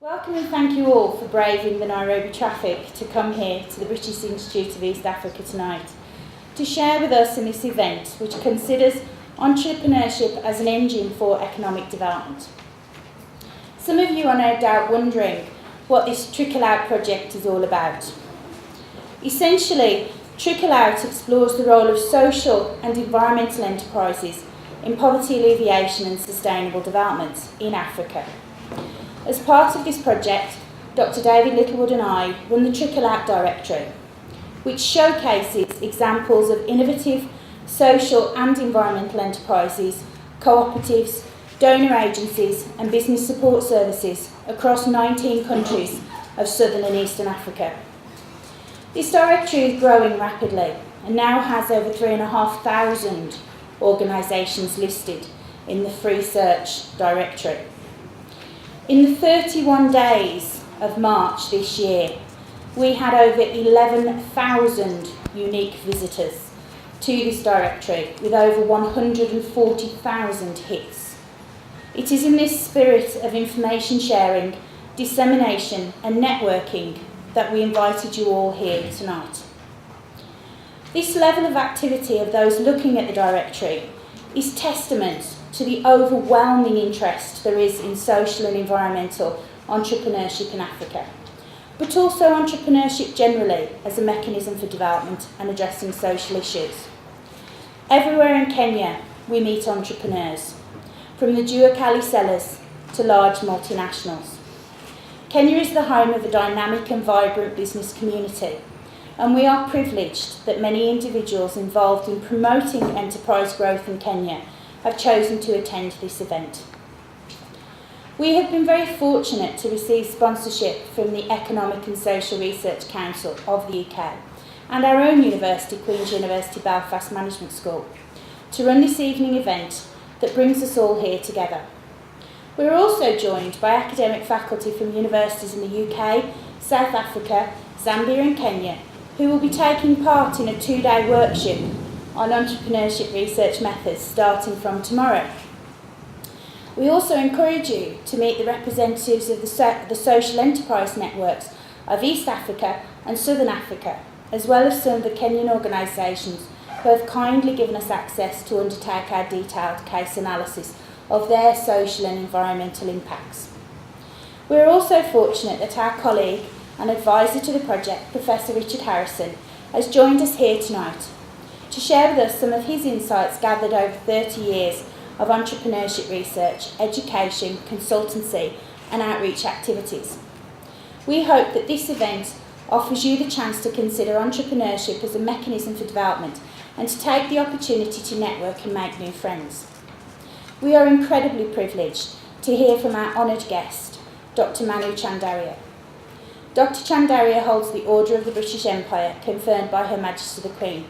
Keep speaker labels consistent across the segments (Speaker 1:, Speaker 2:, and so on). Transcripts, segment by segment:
Speaker 1: Welcome and thank you all for braving the Nairobi traffic to come here to the British Institute of East Africa tonight to share with us in this event which considers entrepreneurship as an engine for economic development. Some of you are no doubt wondering what this Trickle Out project is all about. Essentially, Trickle Out explores the role of social and environmental enterprises in poverty alleviation and sustainable development in Africa. As part of this project, Dr. David Littlewood and I run the Trickle Out Directory, which showcases examples of innovative social and environmental enterprises, cooperatives, donor agencies and business support services across 19 countries of southern and eastern Africa. This directory is growing rapidly and now has over 3,500 organisations listed in the free search directory. In the 31 days of March this year, we had over 11,000 unique visitors to this directory with over 140,000 hits. It is in this spirit of information sharing, dissemination and networking that we invited you all here tonight. This level of activity of those looking at the directory is testament to the overwhelming interest there is in social and environmental entrepreneurship in Africa, but also entrepreneurship generally as a mechanism for development and addressing social issues. Everywhere in Kenya we meet entrepreneurs, from the Jua Kali sellers to large multinationals. Kenya is the home of a dynamic and vibrant business community, and we are privileged that many individuals involved in promoting enterprise growth in Kenya have chosen to attend this event. We have been very fortunate to receive sponsorship from the Economic and Social Research Council of the UK and our own university, Queen's University Belfast Management School, to run this evening event that brings us all here together. We're also joined by academic faculty from universities in the UK, South Africa, Zambia and Kenya, who will be taking part in a 2-day workshop on entrepreneurship research methods starting from tomorrow. We also encourage you to meet the representatives of the social enterprise networks of East Africa and Southern Africa, as well as some of the Kenyan organisations who have kindly given us access to undertake our detailed case analysis of their social and environmental impacts. We are also fortunate that our colleague and advisor to the project, Professor Richard Harrison, has joined us here tonight to share with us some of his insights gathered over 30 years of entrepreneurship research, education, consultancy and outreach activities. We hope that this event offers you the chance to consider entrepreneurship as a mechanism for development and to take the opportunity to network and make new friends. We are incredibly privileged to hear from our honoured guest, Dr. Manu Chandaria. Dr. Chandaria holds the Order of the British Empire conferred by Her Majesty the Queen,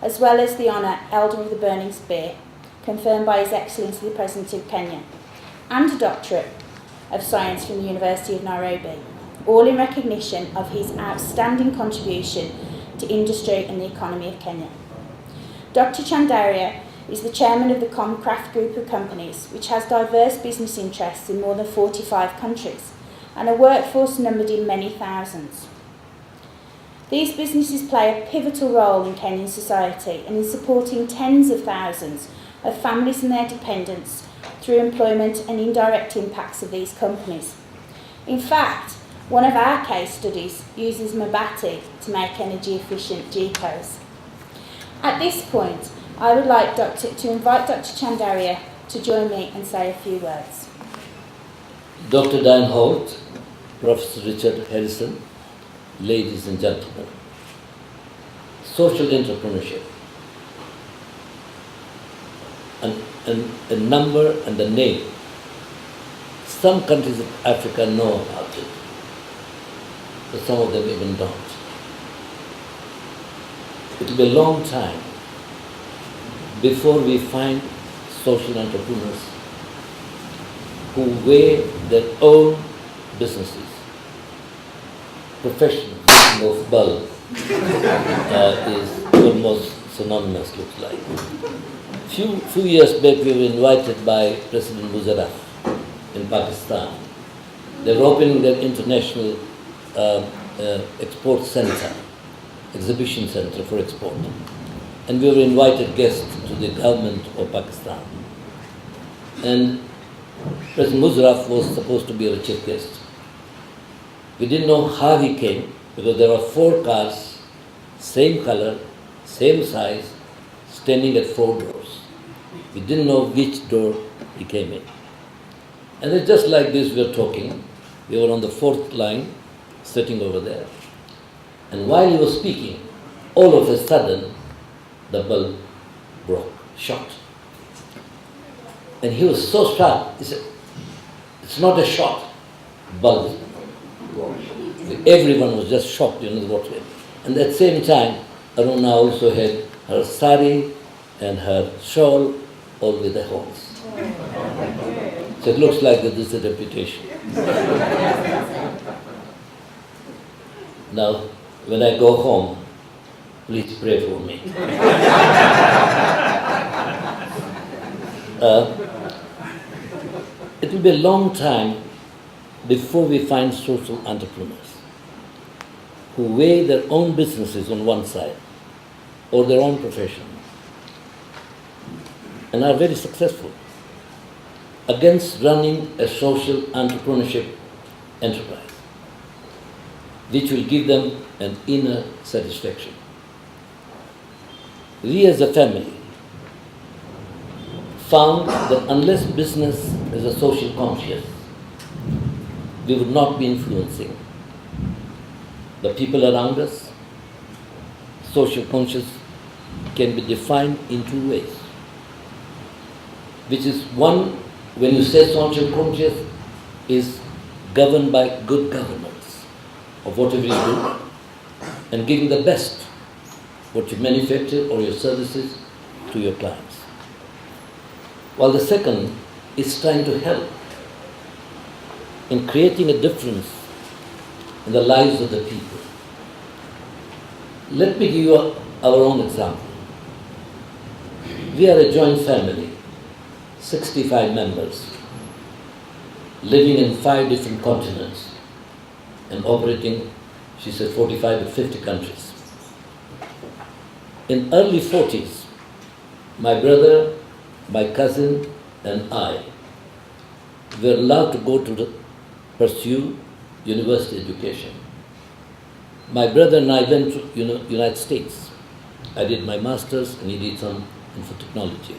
Speaker 1: as well as the honour Elder of the Burning Spear, confirmed by His Excellency the President of Kenya, and a Doctorate of Science from the University of Nairobi, all in recognition of his outstanding contribution to industry and the economy of Kenya. Dr. Chandaria is the chairman of the Comcraft Group of Companies, which has diverse business interests in more than 45 countries and a workforce numbered in many thousands. These businesses play a pivotal role in Kenyan society and in supporting tens of thousands of families and their dependents through employment and indirect impacts of these companies. In fact, one of our case studies uses mabati to make energy-efficient jikos. At this point, I would like to invite Dr. Chandaria to join me and say a few words.
Speaker 2: Dr. Diane Holt, Professor Richard Harrison, ladies and gentlemen, social entrepreneurship, and a number and a name. Some countries of Africa know about it, but some of them even don't. It will be a long time before we find social entrepreneurs who weigh their own businesses. Professional of bulb is almost synonymous, looks like. Few years back we were invited by President Musharraf in Pakistan They were opening their international export center, exhibition center for export. And we were invited guests to the government of Pakistan. And President Musharraf was supposed to be our chief guest. We didn't know how he came, because there were 4 cars, same color, same size, standing at 4 doors. We didn't know which door he came in. And it's just like this we were talking. We were on the 4th line, sitting over there. And while he was speaking, all of a sudden, the bulb broke, shot. And he was so shocked, he said, "It's not a shot, bulb broke." Everyone was just shocked, what way. And at the same time, Aruna also had her sari and her shawl, all with the holes. So it looks like that this is a reputation. Now, when I go home, please pray for me. It will be a long time before we find social entrepreneurs who weigh their own businesses on one side or their own profession and are very successful against running a social entrepreneurship enterprise, which will give them an inner satisfaction. We as a family found that unless business is a social conscious, we would not be influencing the people around us. Social conscious can be defined in 2 ways, which is one, when you say social conscious, is governed by good governance of whatever you do and giving the best what you manufacture or your services to your clients. While the second is trying to help in creating a difference in the lives of the people. Let me give you our own example. We are a joint family, 65 members, living in 5 different continents and operating, she said, 45 to 50 countries. In early 40s, my brother, my cousin, and I were allowed to go to pursue university education. My brother and I went to United States. I did my master's and he did some info technology.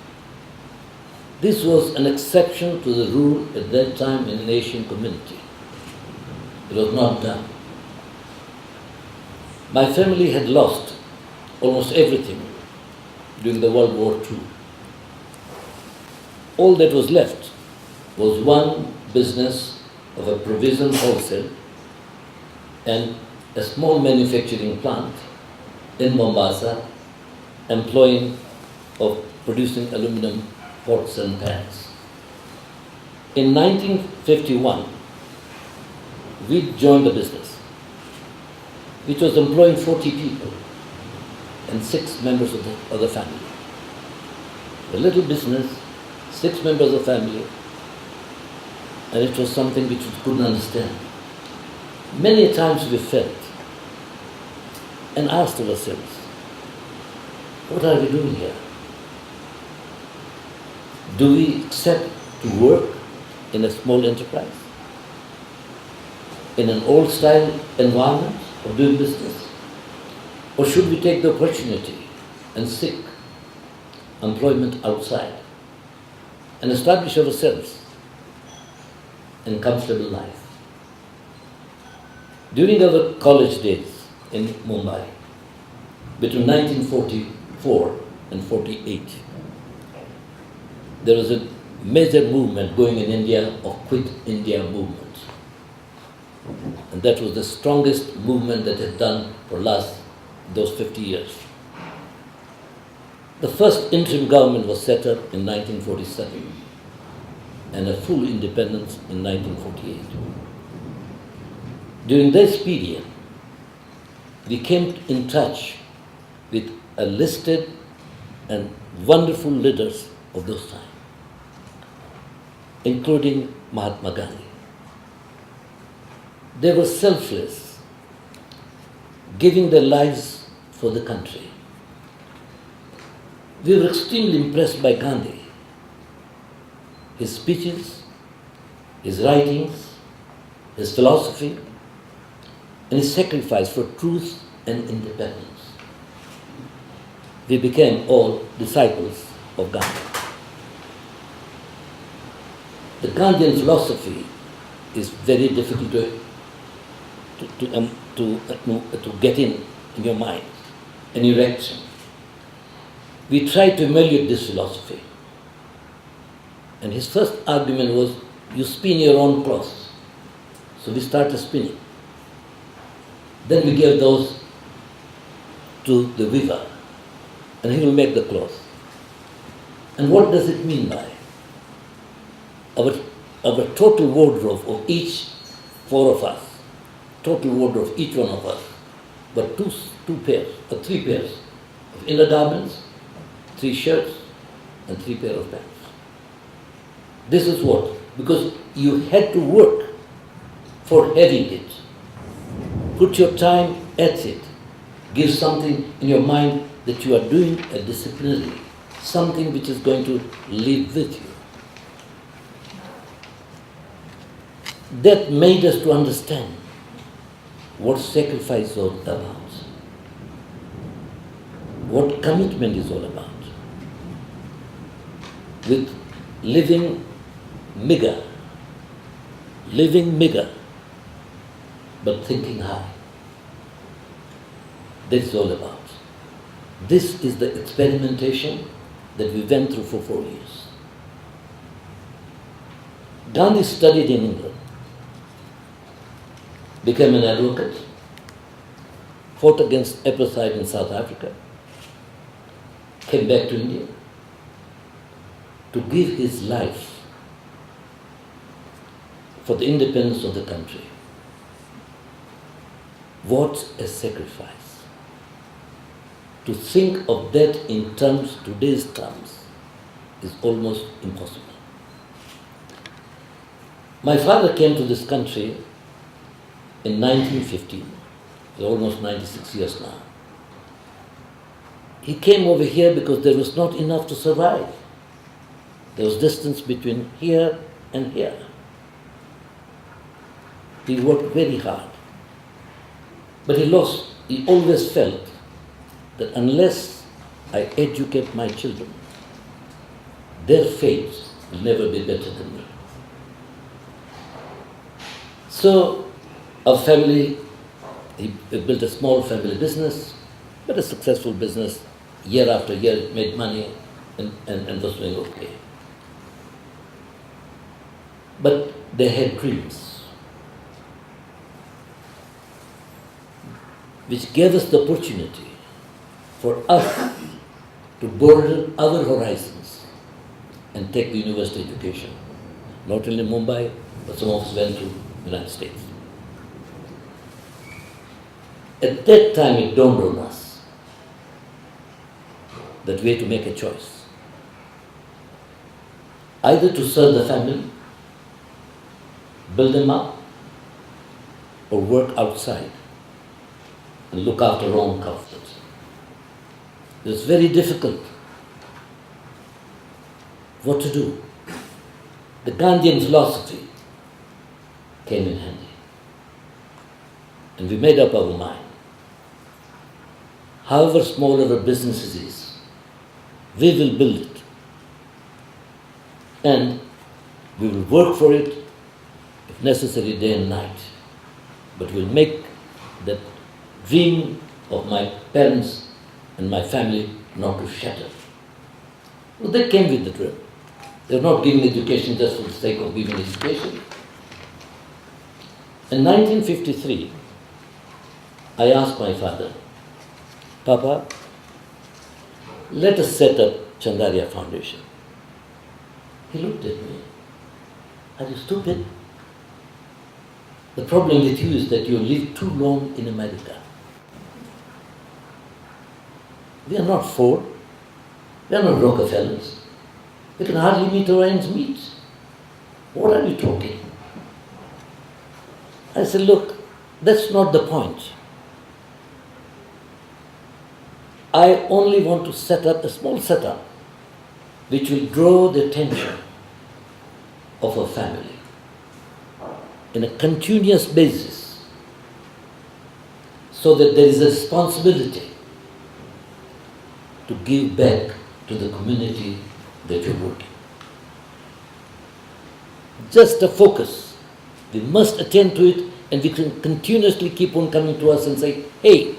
Speaker 2: This was an exception to the rule at that time in an Asian community. It was not done. My family had lost almost everything during the World War II. All that was left was one business of a provision wholesale and a small manufacturing plant in Mombasa, employing of producing aluminum pots and pans. In 1951, we joined the business, which was employing 40 people and 6 members of the family. A little business, 6 members of the family, and it was something which we couldn't understand. Many times we felt and asked ourselves, what are we doing here? Do we accept to work in a small enterprise, in an old-style environment of doing business? Or should we take the opportunity and seek employment outside and establish ourselves in comfortable life? During our college days in Mumbai, between 1944 and 48, there was a major movement going in India of Quit India movement. And that was the strongest movement that had done for those 50 years. The first interim government was set up in 1947 and a full independence in 1948. During this period, we came in touch with a listed and wonderful leaders of those times, including Mahatma Gandhi. They were selfless, giving their lives for the country. We were extremely impressed by Gandhi, his speeches, his writings, his philosophy, and his sacrifice for truth and independence. We became all disciples of Gandhi. The Gandhian philosophy is very difficult to get in your mind, an erection. We tried to emulate this philosophy. And his first argument was, you spin your own cloth. So we started spinning. Then we gave those to the weaver, and he will make the cloth. And what does it mean by? Our total wardrobe of each four of us, total wardrobe of each one of us, but two pairs, or three pairs of inner garments, 3 shirts, and 3 pairs of pants. This is what? Because you had to work for having it. Put your time at it. Give something in your mind that you are doing a disciplinary, something which is going to live with you. That made us to understand what sacrifice is all about, what commitment is all about. With living meager, but thinking high. That's all about. This is the experimentation that we went through for 4 years. Gandhi studied in England, became an advocate, fought against apartheid in South Africa, came back to India to give his life for the independence of the country. What a sacrifice. To think of that in today's terms, is almost impossible. My father came to this country in 1915. He's almost 96 years now. He came over here because there was not enough to survive. There was distance between here and here. He worked very hard. But he always felt that unless I educate my children, their fate will never be better than me. So our family, he built a small family business, but a successful business. Year after year it made money and was doing okay. But they had dreams, which gave us the opportunity for us to broaden our horizons and take the university education. Not only in Mumbai, but some of us went to the United States. At that time it dawned on us that we had to make a choice. Either to serve the family, build them up, or work outside and look after our own comfort. It was very difficult. What to do? The Gandhian philosophy came in handy. And we made up our mind. However small our business is, we will build it. And we will work for it, if necessary, day and night. But we'll make that dream of my parents and my family not to shatter. Well, they came with the dream. They're not giving education just for the sake of giving education. In 1953, I asked my father, Papa, let us set up Chandaria Foundation. He looked at me. Are you stupid? The problem with you is that you live too long in America. We are not Ford. We are not Rockefellers. We can hardly meet our ends meet. What are you talking? I said, look, that's not the point. I only want to set up a small setup which will draw the attention of a family in a continuous basis, so that there is a responsibility to give back to the community that you're working. Just a focus. We must attend to it, and we can continuously keep on coming to us and say, hey,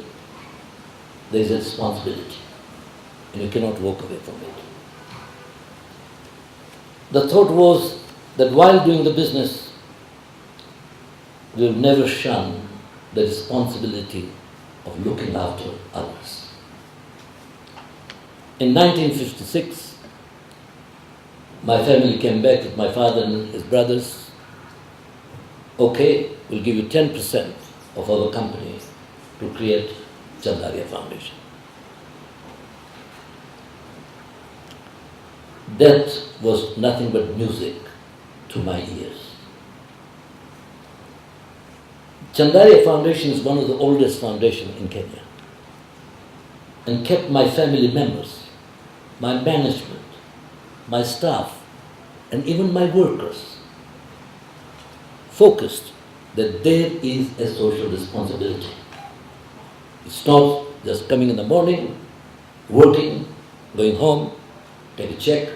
Speaker 2: there is a responsibility, and you cannot walk away from it. The thought was that while doing the business, we will never shun the responsibility of looking after others. In 1956, my family came back with my father and his brothers. Okay, we'll give you 10% of our company to create Chandaria Foundation. That was nothing but music to my ears. Chandaria Foundation is one of the oldest foundations in Kenya, and kept my family members, my management, my staff, and even my workers focused that there is a social responsibility. It's not just coming in the morning, working, going home, take a check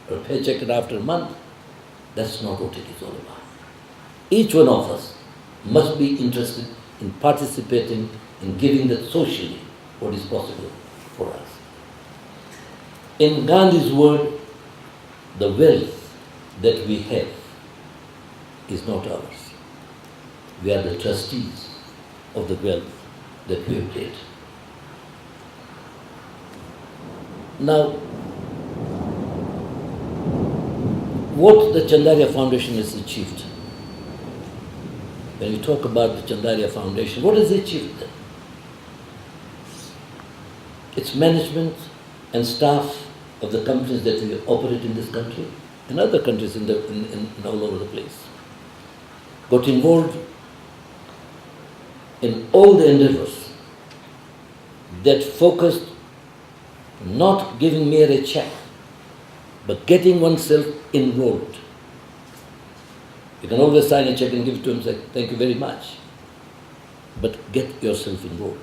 Speaker 2: or a paycheck after a month. That's not what it is all about. Each one of us must be interested in participating in giving that socially what is possible for us. In Gandhi's word, the wealth that we have is not ours. We are the trustees of the wealth that we have created. Now, what the Chandaria Foundation has achieved, when you talk about the Chandaria Foundation, what has it achieved then? Its management and staff of the companies that we operate in this country and other countries in all over the place got involved in all the endeavors that focused not giving mere a check, but getting oneself enrolled. You can always sign a check and give it to him and say, thank you very much. But get yourself enrolled.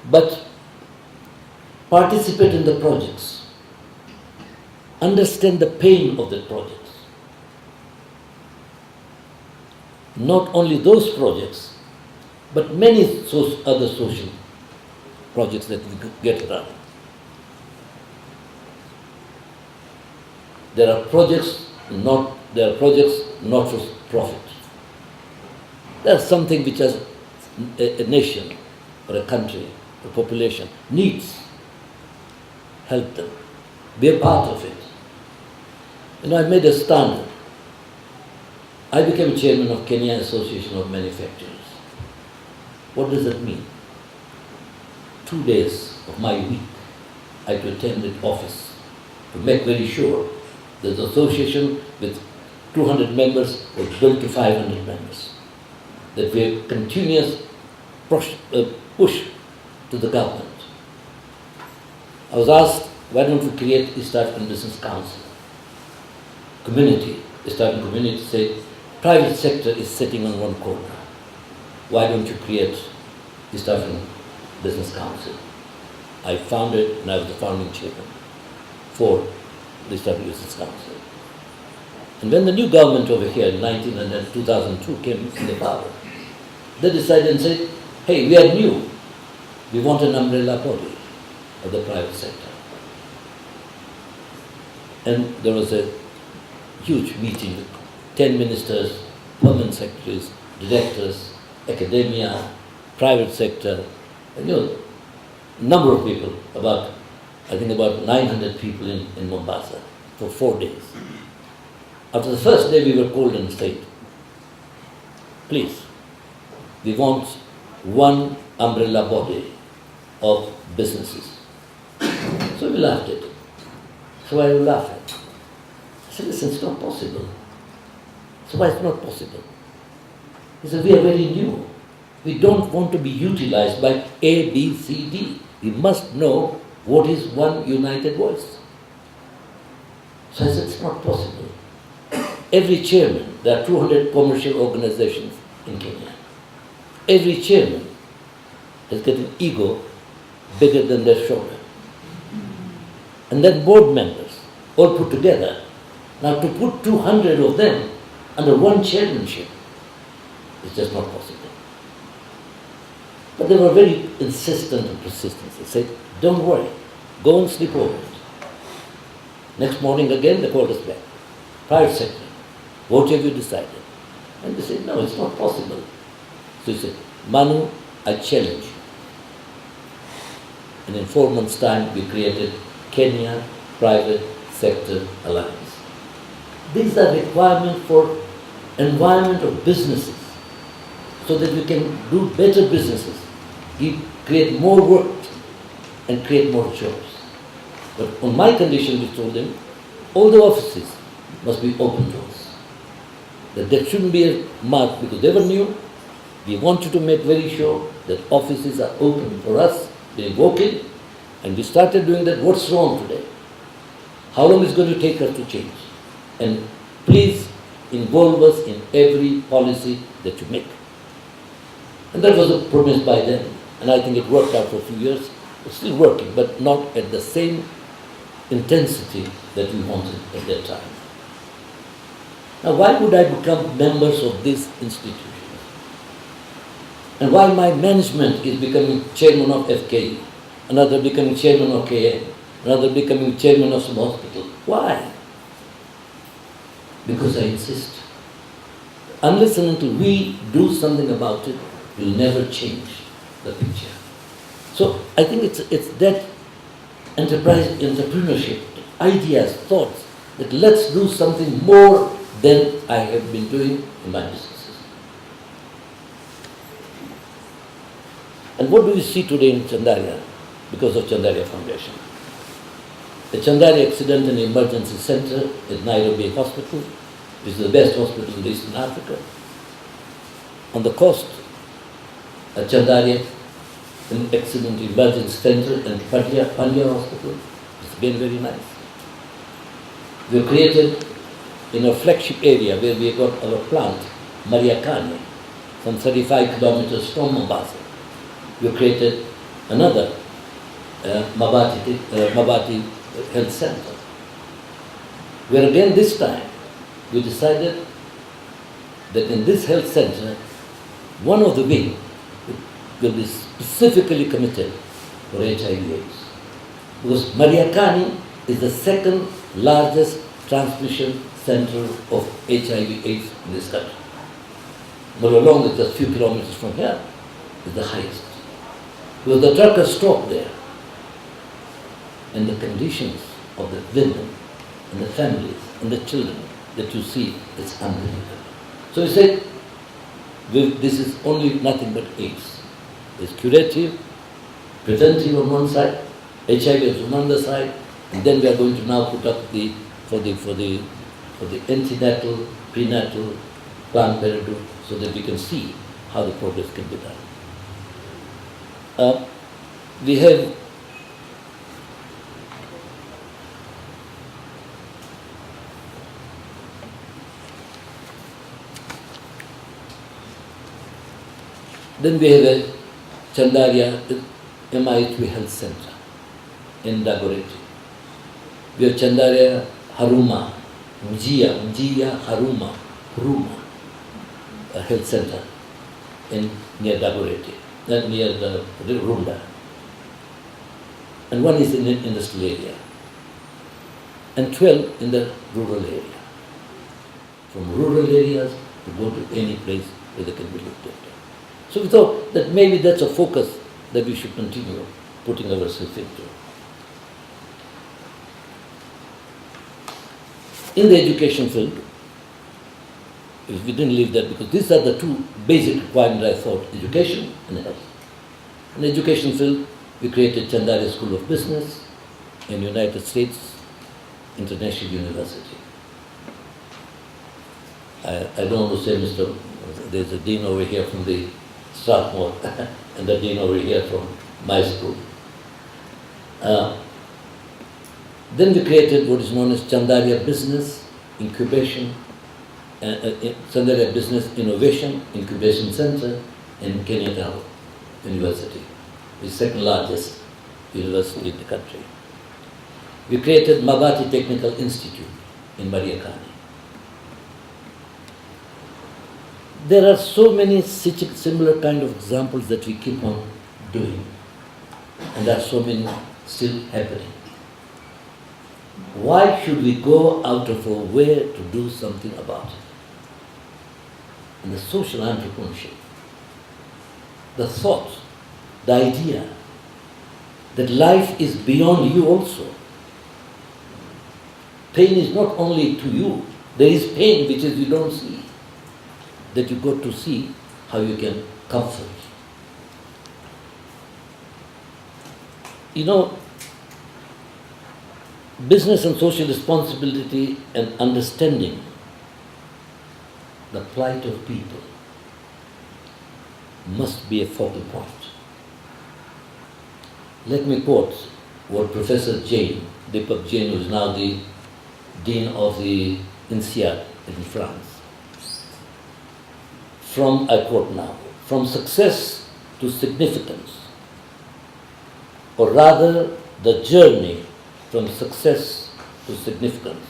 Speaker 2: But participate in the projects. Understand the pain of the projects. Not only those projects, but many other social projects that we get around. There are projects not for profit. There's something which as a nation or a country, a population needs. Help them. Be a part of it. I made a standard. I became chairman of Kenya Association of Manufacturers. What does that mean? 2 days of my week, I had to attend the office to make very sure that the association with 200 members was built to 500 members. That we have continuous push to the government. I was asked, why don't we create East African Business Council? East African community said, private sector is sitting on one corner. Why don't you create East African Business Council? I founded, and I was the founding chairman for the East African Business Council. And when the new government over here in 2002 came in the power, they decided and said, hey, we are new. We want an umbrella body of the private sector. And there was a huge meeting with 10 ministers, permanent secretaries, directors, academia, private sector, and number of people, I think about 900 people in Mombasa for 4 days. After the first day we were called and said, please, we want one umbrella body of businesses. So we laughed at it. So I laughed at it. I said, listen, it's not possible. So why it's not possible? He said, we are very new. We don't want to be utilized by A, B, C, D. We must know what is one united voice. So I said, it's not possible. Every chairman, there are 200 commercial organizations in Kenya. Every chairman has got an ego bigger than their shoulder. And then board members, all put together. Now to put 200 of them under one chairmanship is just not possible. But they were very insistent and persistent. They said, don't worry, go and sleep over it. Next morning again, they called us back. Private sector, what have you decided? And they said, no, it's not possible. So he said, Manu, I challenge you. And in 4 months' time, we created Kenya Private Sector Alliance. These are requirements for environment of businesses so that we can do better businesses, create more work and create more jobs. But on my condition, we told them, all the offices must be open to us. That there shouldn't be a mark because they were new. We wanted to make very sure that offices are open for us. They walk in, and we started doing that. What's wrong today? How long is it going to take us to change? And please involve us in every policy that you make. And that was a promise by them. And I think it worked out for a few years. It's still working, but not at the same intensity that we wanted at that time. Now, why would I become members of this institution? And why my management is becoming chairman of FKE, another becoming chairman of KN, another becoming chairman of some hospital? Why? Because I insist. Unless and until we do something about it, we'll never change the picture. So I think it's that entrepreneurship, ideas, thoughts, that let's do something more than I have been doing in my businesses. And what do we see today in Chandaria because of Chandaria Foundation? The Chandaria Accident and Emergency Center at Nairobi Hospital, which is the best hospital in Eastern Africa. On the coast, a Chandaria Accident Emergency Center and Pandya Hospital. It's been very nice. We have created in a flagship area where we have got our plant, Mariakani, some 35 kilometers from Mombasa. We have created another Mabati Health Center, where again this time we decided that in this health center, one of the wing will be specifically committed for HIV/AIDS. Because Mariakani is the second largest transmission center of HIV/AIDS in this country. Mololong is just a few kilometers from here, is the highest. Because the truckers stop there. And the conditions of the women and the families and the children that you see is unbelievable. So we said, this is only nothing but AIDS. It's curative, preventive on one side, HIV is on the other side, and then we are going to now put up for the antenatal, prenatal, Planned Parenthood, so that we can see how the progress can be done. We have Then we have a Chandaria MIH Health Center in Dagoretti. We have Chandaria Haruma, Mjia Haruma, a health center near Dagoretti, near the Runda. And one is in the industrial area, and 12 in the rural area. From rural areas to go to any place where they can be looked after. So we thought that maybe that's a focus that we should continue putting ourselves into. In the education field, if we didn't leave that, because these are the two basic requirements I thought, education and health. In the education field, we created Chandaria School of Business in United States International University. I don't want to say Mr. There's a dean over here from the Strathmore and the dean over here from my school. Then we created what is known as Chandaria Business Incubation, Chandaria Business Innovation Incubation Center in Kenyatta University, the second largest university in the country. We created Mabati Technical Institute in Mariakani. There are so many similar kind of examples that we keep on doing, and there are so many still happening. Why should we go out of our way to do something about it? And the social entrepreneurship, the thought, the idea that life is beyond you also. Pain is not only to you, there is pain which is you don't see, that you got to see how you can comfort. You know, business and social responsibility and understanding the plight of people must be a focal point. Let me quote what Professor Jain, Deepak Jain, who is now the Dean of the INSEAD in France. From, I quote now, from success to significance, or rather the journey from success to significance.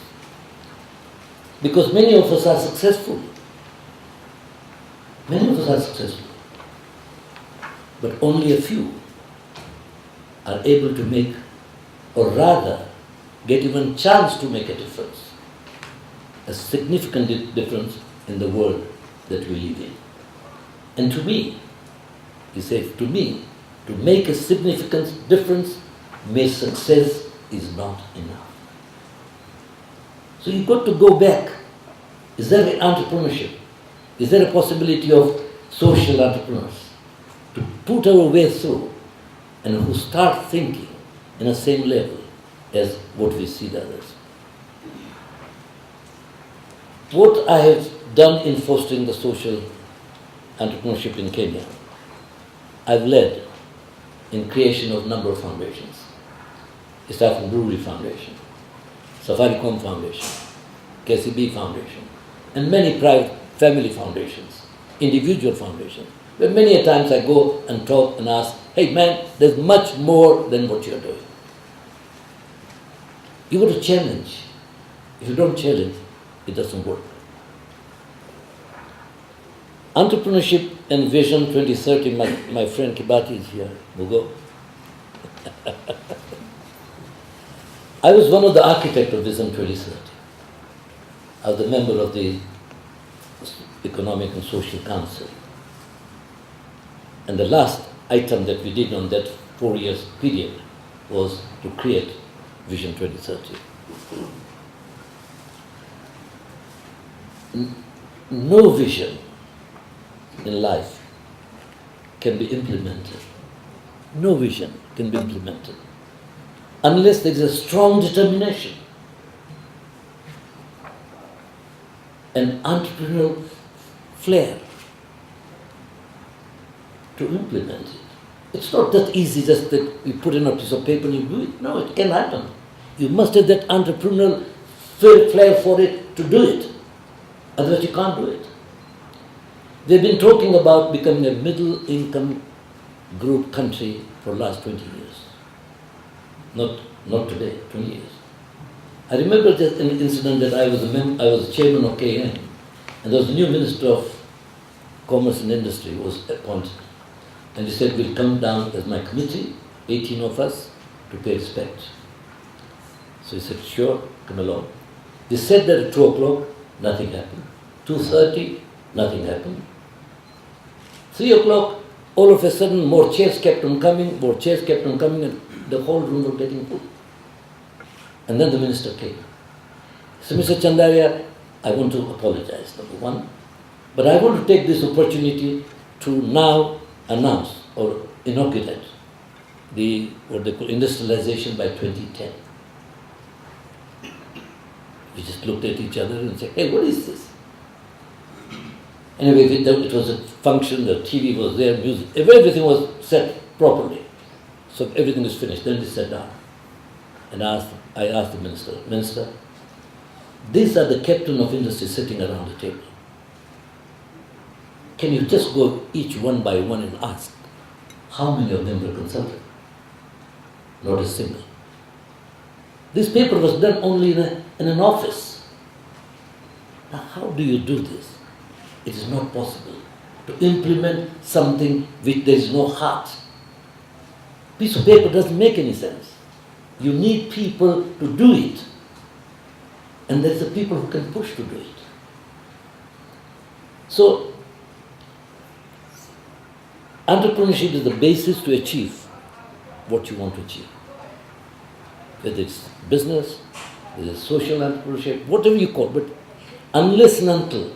Speaker 2: Because many of us are successful. Many of us are successful. But only a few are able to make, or rather, get even chance to make a difference. A significant difference in the world that we live in. And to me, he says, to me, to make a significant difference, mere success is not enough. So you've got to go back. Is there an entrepreneurship? Is there a possibility of social entrepreneurs to put our way through and who start thinking in the same level as what we see the others? What I have done in fostering the social entrepreneurship in Kenya, I've led in creation of a number of foundations. East African Brewery Foundation, Safaricom Foundation, KCB Foundation, and many private family foundations, individual foundations, where many a times I go and talk and ask, hey man, there's much more than what you're doing. You got to challenge. If you don't challenge, it doesn't work. Entrepreneurship and Vision 2030, my friend Kibati is here, Mugo. I was one of the architects of Vision 2030. I was a member of the Economic and Social Council. And the last item that we did on that 4 years period was to create Vision 2030. No vision in life can be implemented. No vision can be implemented unless there is a strong determination and entrepreneurial flair to implement it. It's not that easy just that you put in a piece of paper and you do it. No, it can happen. You must have that entrepreneurial flair for it to do it. Otherwise you can't do it. They've been talking about becoming a middle income group country for the last 20 years. Not today, 20 years. I remember just an incident that I was chairman of KN, and there was a new Minister of Commerce and Industry who was appointed. And he said, we'll come down as my committee, 18 of us, to pay respect. So he said, sure, come along. They said that at 2 o'clock, nothing happened. 2:30, nothing happened. 3 o'clock, all of a sudden, more chairs kept on coming, and the whole room was getting full. And then the minister came. So, Mr. Chandaria, I want to apologize, number one, but I want to take this opportunity to now announce or inaugurate what they call industrialization by 2010. We just looked at each other and said, hey, what is this? Anyway, it was a function, the TV was there, music, everything was set properly. So everything was finished. Then we sat down. And I asked the Minister, these are the captain of industry sitting around the table. Can you just go each one by one and ask how many of them were consulted? Not a single. This paper was done only in an office. Now, how do you do this? It is not possible to implement something which there is no heart. Piece of paper doesn't make any sense. You need people to do it. And there's the people who can push to do it. So, entrepreneurship is the basis to achieve what you want to achieve. Whether it's business, whether it's social entrepreneurship, whatever you call it, but unless and until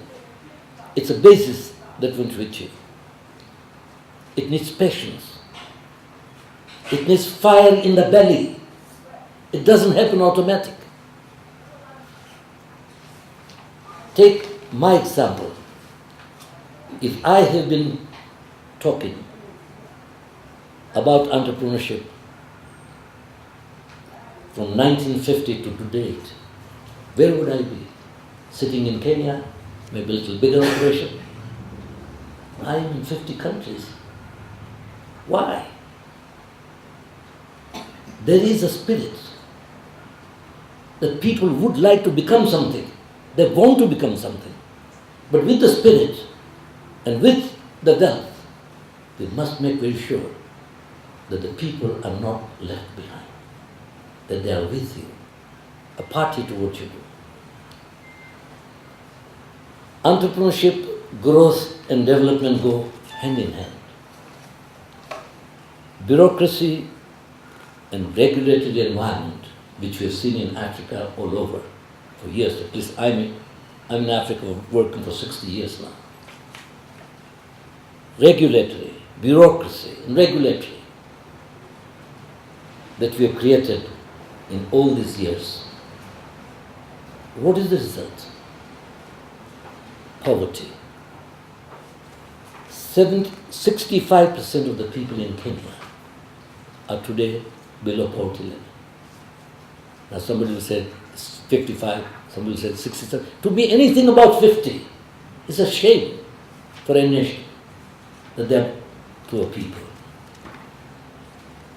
Speaker 2: it's a basis that we want to achieve. It needs patience. It needs fire in the belly. It doesn't happen automatic. Take my example. If I have been talking about entrepreneurship from 1950 to date, where would I be? Sitting in Kenya, maybe a little bigger operation. I am in 50 countries. Why? There is a spirit that people would like to become something. They want to become something. But with the spirit and with the wealth, we must make very sure that the people are not left behind, that they are with you, a party to what you do. Entrepreneurship, growth and development go hand in hand. Bureaucracy and regulatory environment, which we have seen in Africa all over for years, at least I'm in Africa working for 60 years now. Regulatory, bureaucracy and regulatory that we have created in all these years. What is the result? Poverty. 65% of the people in Kenya are today below poverty level. Now somebody will say it's 55, somebody will say 67. To be anything about 50 is a shame for a nation that they are poor people.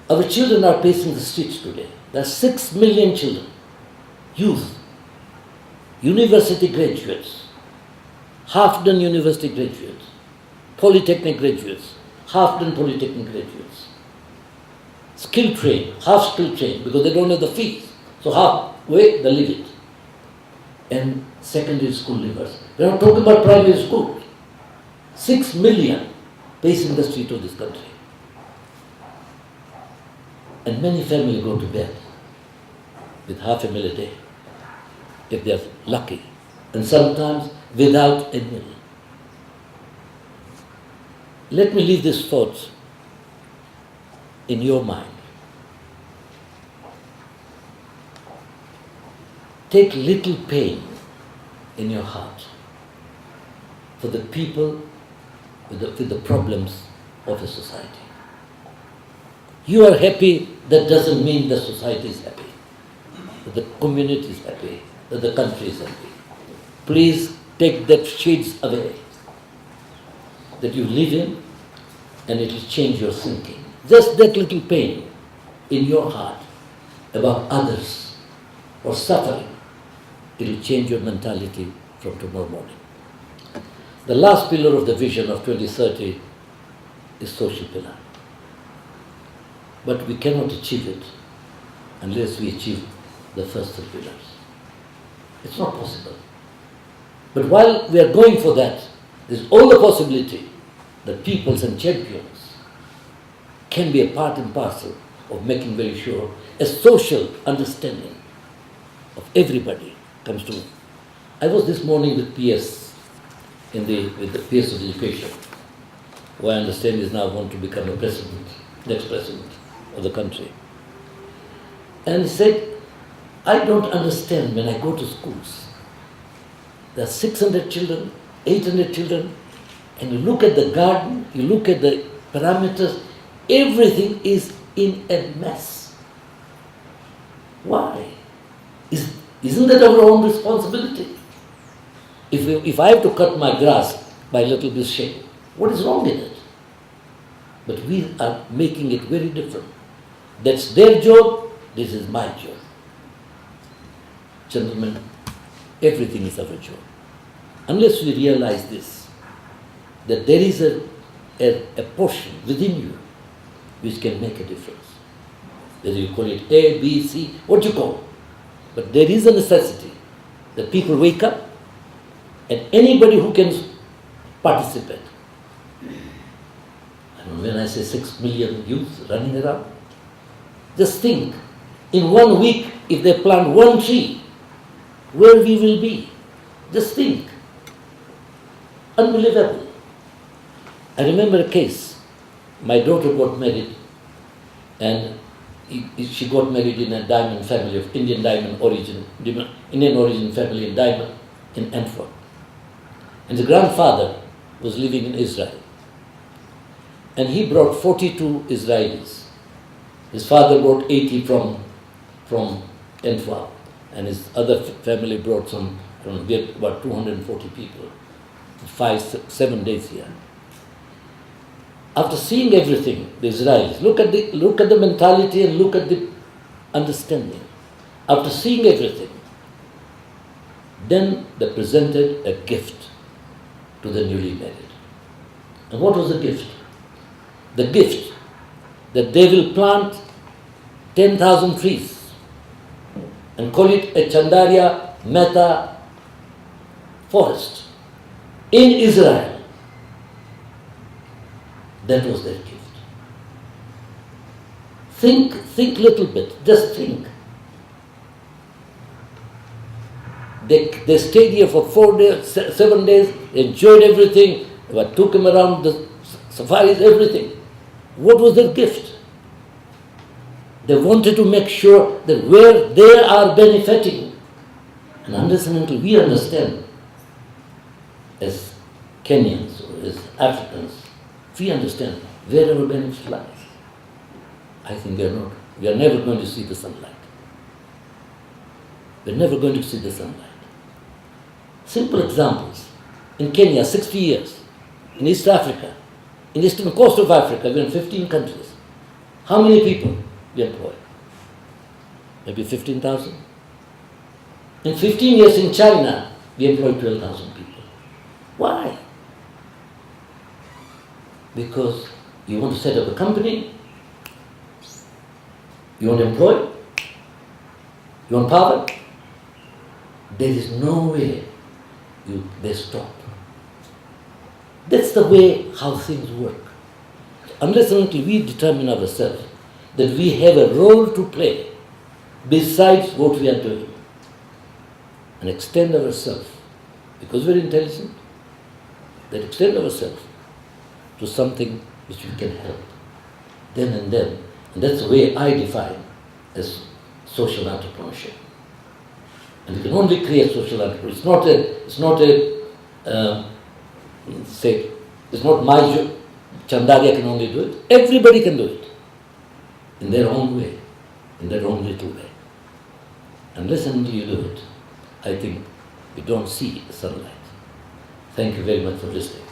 Speaker 2: Our children are pacing the streets today. There are 6 million children, youth, university graduates, half-done university graduates, polytechnic graduates, half-done polytechnic graduates, skill trained, half skill trained, because they don't have the fees. So halfway they leave it. And secondary school leavers. We are not talking about primary school. 6 million pacing the street of this country. And many families go to bed with $500,000 a day, if they are lucky, and sometimes without a meal. Let me leave this thought in your mind. Take little pain in your heart for the people with the problems of a society. You are happy, that doesn't mean the society is happy, that the community is happy, that the country is happy. Please take that shades away that you live in, and it will change your thinking. Just that little pain in your heart about others or suffering, it will change your mentality from tomorrow morning. The last pillar of the vision of 2030 is social pillar. But we cannot achieve it unless we achieve the first 3 pillars. It's not possible. But while we are going for that, there's all the possibility that peoples and champions can be a part and parcel of making very sure a social understanding of everybody comes to. I was this morning with PS with the PS of Education, who I understand is now going to become a president, next president of the country. And he said, I don't understand when I go to schools. There are 600 children, 800 children, And you look at the garden, you look at the parameters, everything is in a mess. Why? Isn't that our own responsibility? If I have to cut my grass by a little bit shape, what is wrong in it? But we are making it very different. That's their job, this is my job. Gentlemen, everything is our job. Unless we realize this, that there is a portion within you which can make a difference. Whether you call it A, B, C, what you call it. But there is a necessity that people wake up and anybody who can participate. And when I say 6 million youth running around, just think, in 1 week, if they plant 1 tree, where we will be. Just think. Unbelievable. I remember a case. My daughter got married, and she got married in a diamond family of Indian origin family in Diamond in Antwerp. And the grandfather was living in Israel. And he brought 42 Israelis. His father brought 80 from Antwerp. And his other family brought some from about 240 people. 5-7 days here. After seeing everything, the Israelis, look at the mentality and look at the understanding. After seeing everything, then they presented a gift to the newly married. And what was the gift? The gift that they will plant 10,000 trees and call it a Chandaria Meta forest in Israel. That was their gift. Think little bit, just think. They stayed here for 4 days, 7 days, enjoyed everything, took them around the safaris, everything. What was their gift? They wanted to make sure that where they are benefiting, and until we understand, as Kenyans or as Africans, we understand where our benefit lies. I think we are never going to see the sunlight. We're never going to see the sunlight. Simple examples. In Kenya, 60 years. In East Africa, in the eastern coast of Africa, we're in 15 countries. How many people we employ? Maybe 15,000. In 15 years in China, we employ 12,000 people. Why? Because you want to set up a company, you want to employ, you want power. There is no way they stop. That's the way how things work. Unless and until we determine ourselves that we have a role to play besides what we are doing and extend ourselves, because we're intelligent, that extend ourselves to something which we can help then and then. And that's the way I define as social entrepreneurship. And you can only create social entrepreneurship. It's not my job. Chandaria can only do it. Everybody can do it in their own way, in their own little way. Unless and until you do it, I think we don't see sunlight. Thank you very much for listening.